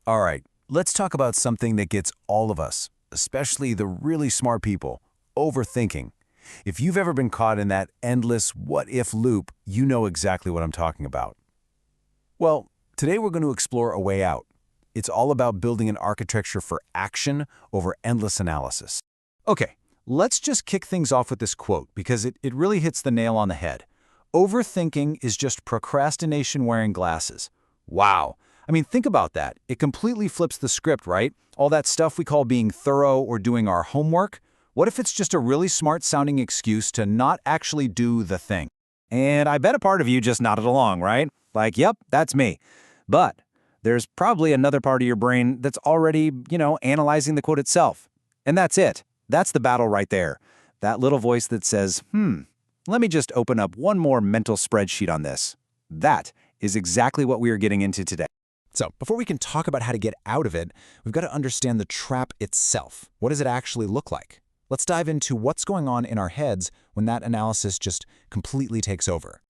All right, let's talk about something that gets all of us, especially the really smart people, overthinking. If you've ever been caught in that endless what-if loop, you know exactly what I'm talking about. Well, today we're going to explore a way out. It's all about building an architecture for action over endless analysis. Okay, let's just kick things off with this quote because it really hits the nail on the head. Overthinking is just procrastination wearing glasses. Wow. I mean, think about that. It completely flips the script, right? All that stuff we call being thorough or doing our homework. What if it's just a really smart-sounding excuse to not actually do the thing? And I bet a part of you just nodded along, right? Like, yep, that's me. But there's probably another part of your brain that's already, analyzing the quote itself. And that's it. That's the battle right there. That little voice that says, let me just open up one more mental spreadsheet on this. That is exactly what we are getting into today. So, before we can talk about how to get out of it, we've got to understand the trap itself. What does it actually look like? Let's dive into what's going on in our heads when that analysis just completely takes over.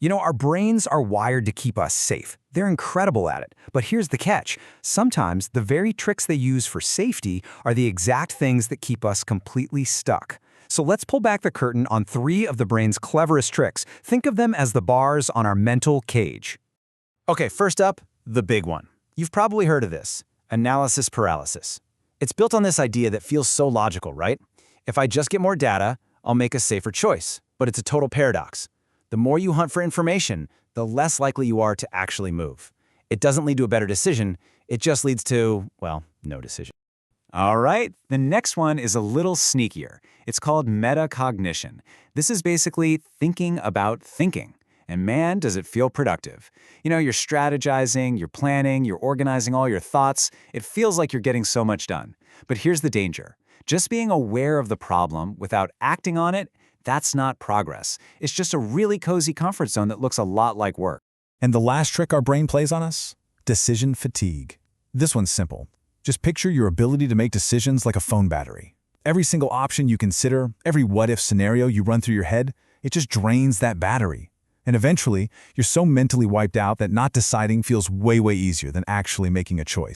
Our brains are wired to keep us safe. They're incredible at it. But here's the catch. Sometimes the very tricks they use for safety are the exact things that keep us completely stuck. So let's pull back the curtain on 3 of the brain's cleverest tricks. Think of them as the bars on our mental cage. Okay, first up, the big one. You've probably heard of this, analysis paralysis. It's built on this idea that feels so logical, right? If I just get more data, I'll make a safer choice. But it's a total paradox. The more you hunt for information, the less likely you are to actually move. It doesn't lead to a better decision, it just leads to, well, no decision. All right, the next one is a little sneakier. It's called metacognition. This is basically thinking about thinking. And man, does it feel productive. You're strategizing, you're planning, you're organizing all your thoughts. It feels like you're getting so much done. But here's the danger. Just being aware of the problem without acting on it, that's not progress. It's just a really cozy comfort zone that looks a lot like work. And the last trick our brain plays on us? Decision fatigue. This one's simple. Just picture your ability to make decisions like a phone battery. Every single option you consider, every what-if scenario you run through your head, it just drains that battery. And eventually, you're so mentally wiped out that not deciding feels way easier than actually making a choice.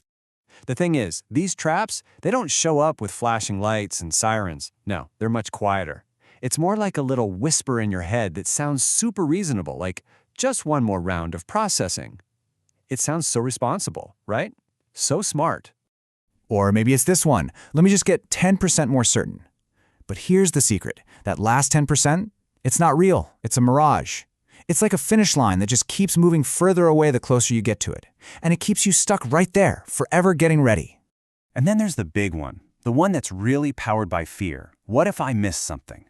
The thing is, these traps, they don't show up with flashing lights and sirens. No, they're much quieter. It's more like a little whisper in your head that sounds super reasonable, like just one more round of processing. It sounds so responsible, right? So smart. Or maybe it's this one. Let me just get 10% more certain. But here's the secret. That last 10%, it's not real. It's a mirage. It's like a finish line that just keeps moving further away the closer you get to it. And it keeps you stuck right there, forever getting ready. And then there's the big one, the one that's really powered by fear. What if I miss something?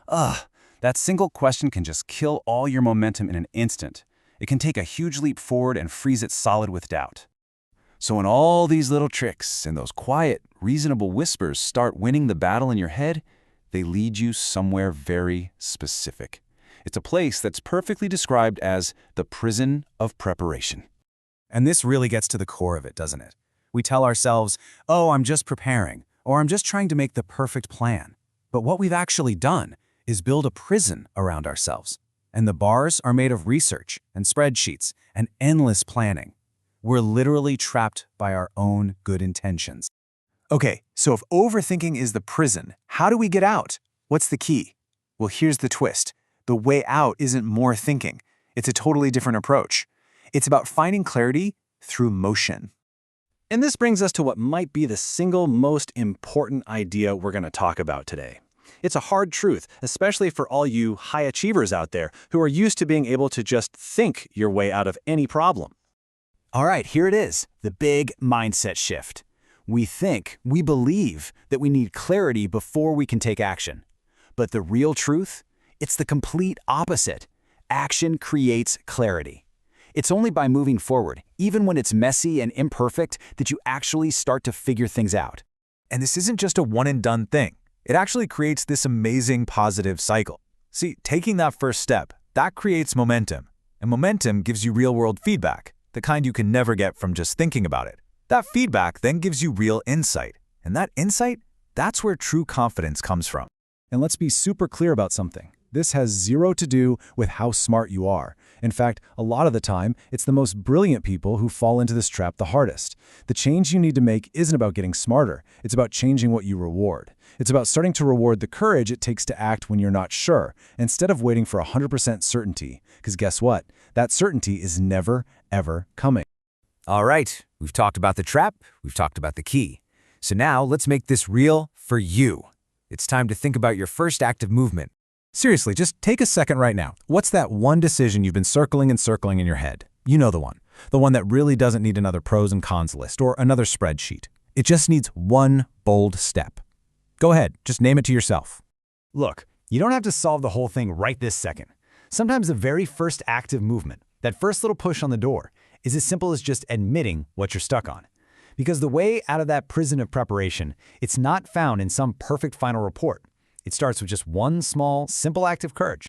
That single question can just kill all your momentum in an instant. It can take a huge leap forward and freeze it solid with doubt. So when all these little tricks and those quiet, reasonable whispers start winning the battle in your head, they lead you somewhere very specific. It's a place that's perfectly described as the prison of preparation. And this really gets to the core of it, doesn't it? We tell ourselves, oh, I'm just preparing, or I'm just trying to make the perfect plan. But what we've actually done is build a prison around ourselves. And the bars are made of research and spreadsheets and endless planning. We're literally trapped by our own good intentions. Okay, so if overthinking is the prison, how do we get out? What's the key? Well, here's the twist. The way out isn't more thinking. It's a totally different approach. It's about finding clarity through motion. And this brings us to what might be the single most important idea we're going to talk about today. It's a hard truth, especially for all you high achievers out there who are used to being able to just think your way out of any problem. All right, here it is, the big mindset shift. We believe that we need clarity before we can take action. But the real truth? It's the complete opposite. Action creates clarity. It's only by moving forward, even when it's messy and imperfect, that you actually start to figure things out. And this isn't just a one-and-done thing. It actually creates this amazing positive cycle. See, taking that first step, that creates momentum. And momentum gives you real-world feedback, the kind you can never get from just thinking about it. That feedback then gives you real insight. And that insight, that's where true confidence comes from. And let's be super clear about something. This has zero to do with how smart you are. In fact, a lot of the time, it's the most brilliant people who fall into this trap the hardest. The change you need to make isn't about getting smarter. It's about changing what you reward. It's about starting to reward the courage it takes to act when you're not sure, instead of waiting for 100% certainty. Because guess what? That certainty is never, ever coming. All right, we've talked about the trap, we've talked about the key. So now let's make this real for you. It's time to think about your first active movement. Seriously, just take a second right now. What's that one decision you've been circling and circling in your head? You know the one. The one that really doesn't need another pros and cons list or another spreadsheet. It just needs one bold step. Go ahead, just name it to yourself. Look, you don't have to solve the whole thing right this second. Sometimes the very first active movement, that first little push on the door, is as simple as just admitting what you're stuck on. Because the way out of that prison of preparation, it's not found in some perfect final report. It starts with just one small, simple act of courage.